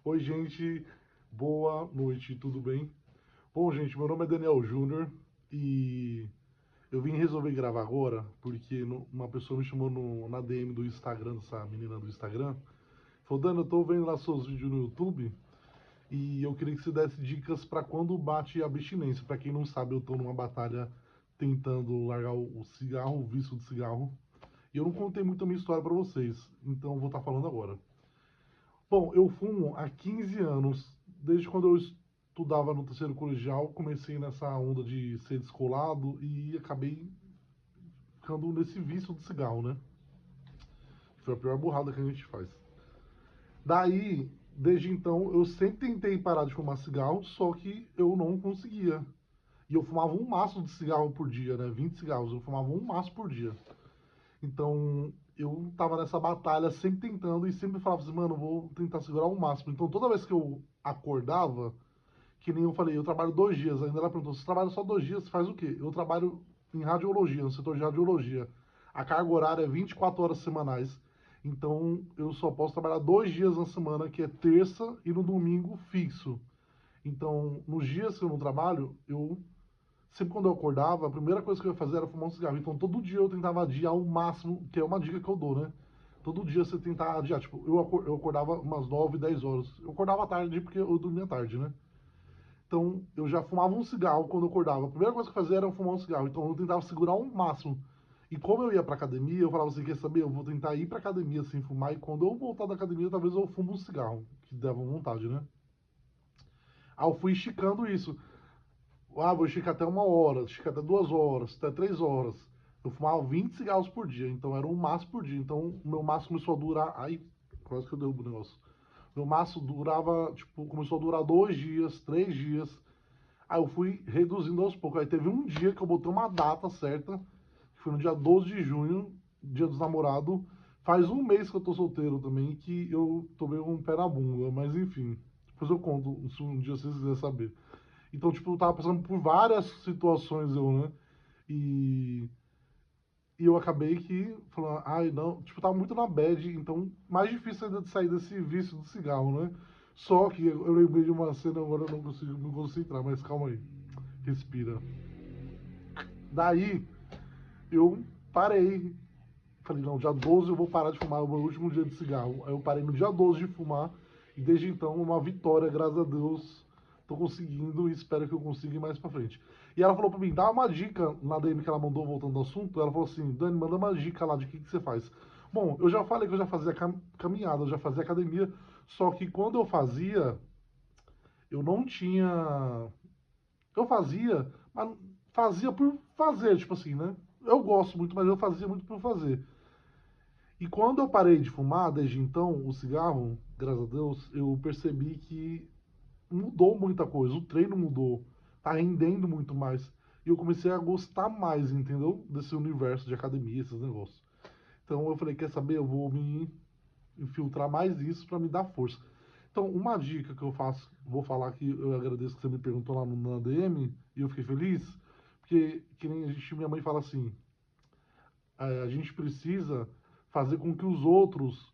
Oi, gente. Boa noite, tudo bem? Bom, gente, meu nome é Daniel Júnior e eu vim resolver gravar agora porque uma pessoa me chamou na DM do Instagram, dessa menina do Instagram. Falou, Dani, eu tô vendo lá seus vídeos no YouTube e eu queria que você desse dicas para quando bate a abstinência. Para quem não sabe, eu tô numa batalha tentando largar o cigarro, o vício do cigarro. E eu não contei muito a minha história para vocês, então eu vou estar falando agora. Bom, eu fumo há 15 anos. Desde quando eu estudava no terceiro colegial, comecei nessa onda de ser descolado e acabei ficando nesse vício do cigarro, né? Foi a pior burrada que a gente faz. Daí, desde então, eu sempre tentei parar de fumar cigarro, só que eu não conseguia. E eu fumava um maço de cigarro por dia, né? 20 cigarros, eu fumava um maço por dia. Então, eu tava nessa batalha sempre tentando e sempre falava assim, mano, vou tentar segurar o máximo. Então, toda vez que eu acordava, que nem eu falei, eu trabalho 2 dias. Ainda ela perguntou, você trabalha só 2 dias, você faz o quê? Eu trabalho em radiologia, no setor de radiologia. A carga horária é 24 horas semanais. Então, eu só posso trabalhar 2 dias na semana, que é terça e no domingo fixo. Então, nos dias que eu não trabalho, eu sempre quando eu acordava, a primeira coisa que eu ia fazer era fumar um cigarro. Então todo dia eu tentava adiar ao máximo, que é uma dica que eu dou, né? Todo dia você tentar adiar. Tipo, eu acordava umas 9, 10 horas. Eu acordava tarde porque eu dormia tarde, né? Então eu já fumava um cigarro quando eu acordava. A primeira coisa que eu fazia era fumar um cigarro. Então eu tentava segurar ao máximo. E como eu ia pra academia, eu falava assim, quer saber? Eu vou tentar ir pra academia sem fumar. E quando eu voltar da academia, talvez eu fume um cigarro. Que dava vontade, né? Aí eu fui esticando isso. Ah, vou esticar até 1 hora, esticar até 2 horas, até 3 horas. Eu fumava 20 cigarros por dia, então era um maço por dia. Então o meu maço começou a durar. Ai, quase que eu derrubo o negócio. Meu maço durava, tipo, começou a durar 2 dias, 3 dias. Aí eu fui reduzindo aos poucos. Aí teve um dia que eu botei uma data certa, que foi no dia 12 de junho, dia dos namorados. Faz um mês que eu tô solteiro também, que eu tomei um pé na bunda, mas enfim. Depois eu conto, se um dia vocês quiserem saber. Então, tipo, eu tava passando por várias situações, eu, né? E, e eu acabei que falando, ai, não, tipo, tava muito na bad, então, mais difícil ainda de sair desse vício do cigarro, né? Só que eu lembrei de uma cena, agora eu não consigo me concentrar, mas calma aí, respira. Daí, eu parei, falei, não, dia 12 eu vou parar de fumar, é o meu último dia de cigarro. Aí eu parei no dia 12 de fumar, e desde então, uma vitória, graças a Deus, tô conseguindo e espero que eu consiga ir mais pra frente. E ela falou pra mim, dá uma dica na DM que ela mandou, voltando ao assunto, ela falou assim, Dani, manda uma dica lá de que você faz. Bom, eu já falei que eu já fazia caminhada, eu já fazia academia, só que quando eu fazia, eu não tinha... Eu fazia, mas fazia por fazer, tipo assim, né? Eu gosto muito, mas eu fazia muito por fazer. E quando eu parei de fumar, desde então, o cigarro, graças a Deus, eu percebi que mudou muita coisa. O treino mudou, tá rendendo muito mais. E eu comecei a gostar mais, entendeu? Desse universo de academia, esses negócios. Então eu falei, quer saber? Eu vou me infiltrar mais isso para me dar força. Então, uma dica que eu faço, vou falar que eu agradeço que você me perguntou lá na DM e eu fiquei feliz, porque que nem minha mãe fala assim, a gente precisa fazer com que os outros,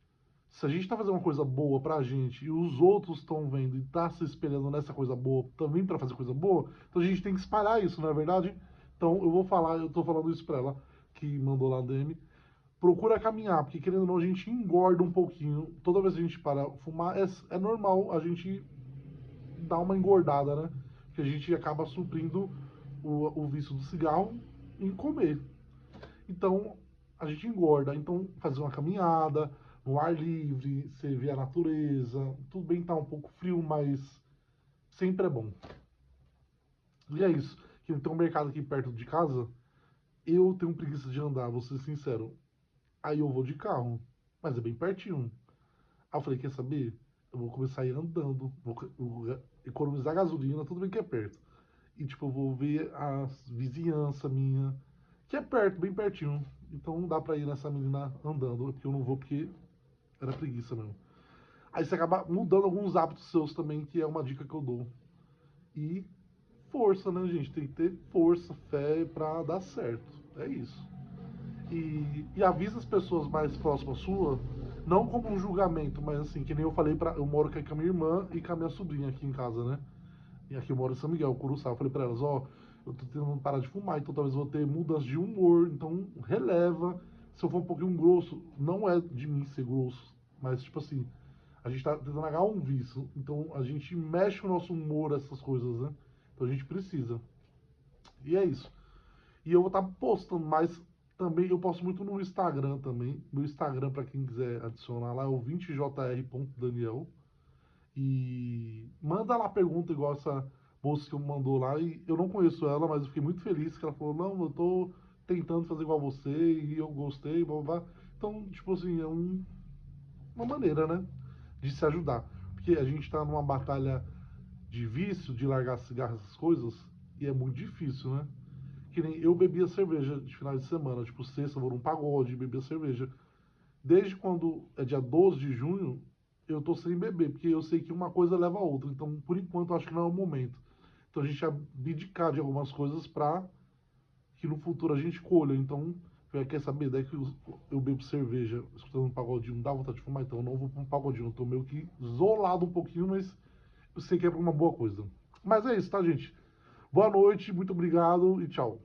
se a gente está fazendo uma coisa boa pra gente e os outros estão vendo e tá se espelhando nessa coisa boa também para fazer coisa boa, então a gente tem que espalhar isso, não é verdade? Então eu vou falar, eu tô falando isso pra ela, que mandou lá a DM, procura caminhar, porque querendo ou não a gente engorda um pouquinho, toda vez que a gente para fumar, é normal a gente dar uma engordada, né? Que a gente acaba suprindo o vício do cigarro em comer. Então, a gente engorda. Então, fazer uma caminhada, no ar livre, você vê a natureza. Tudo bem, tá um pouco frio, mas sempre é bom. E é isso. Que tem um mercado aqui perto de casa. Eu tenho preguiça de andar, vou ser sincero. Aí eu vou de carro, mas é bem pertinho. Aí eu falei, quer saber? Eu vou começar a ir andando, vou economizar gasolina, tudo bem que é perto. E tipo, eu vou ver a vizinhança minha, que é perto, bem pertinho. Então não dá pra ir nessa menina andando, porque eu não vou porque era preguiça mesmo. Aí você acaba mudando alguns hábitos seus também, que é uma dica que eu dou. E força, né, gente? Tem que ter força, fé pra dar certo. É isso. E avisa as pessoas mais próximas sua, Não como um julgamento, mas assim, que nem eu falei eu moro aqui com a minha irmã e com a minha sobrinha aqui em casa, né? E aqui eu moro em São Miguel, Curuçá. Eu falei pra elas, ó, eu tô tentando parar de fumar, então talvez eu vou ter mudança de humor, então releva. Se eu for um pouquinho grosso, não é de mim ser grosso, mas tipo assim, a gente tá tentando agarrar um vício, então a gente mexe o nosso humor, essas coisas, né? Então a gente precisa. E é isso. E eu vou estar postando mais também, eu posto muito no Instagram também. Meu Instagram, para quem quiser adicionar lá, é o 20jr.daniel. E manda lá pergunta igual essa moça que me mandou lá. E eu não conheço ela, mas eu fiquei muito feliz que ela falou, não, eu tô tentando fazer igual você e eu gostei, blá, blá, blá. Então, tipo assim, é uma maneira, né, de se ajudar. Porque a gente tá numa batalha de vício, de largar cigarro, essas coisas, e é muito difícil, né? Que nem eu bebia cerveja de final de semana, tipo sexta, eu vou num pagode, bebia cerveja. Desde quando é dia 12 de junho, eu tô sem beber, porque eu sei que uma coisa leva a outra. Então, por enquanto, eu acho que não é o momento. Então, a gente abdicar de algumas coisas pra que no futuro a gente colha. Então, quer saber? Daí que eu bebo cerveja, escutando um pagodinho, dá vontade de fumar, então eu não vou pra um pagodinho. Eu tô meio que isolado um pouquinho, mas eu sei que é pra uma boa coisa. Mas é isso, tá, gente? Boa noite, muito obrigado e tchau.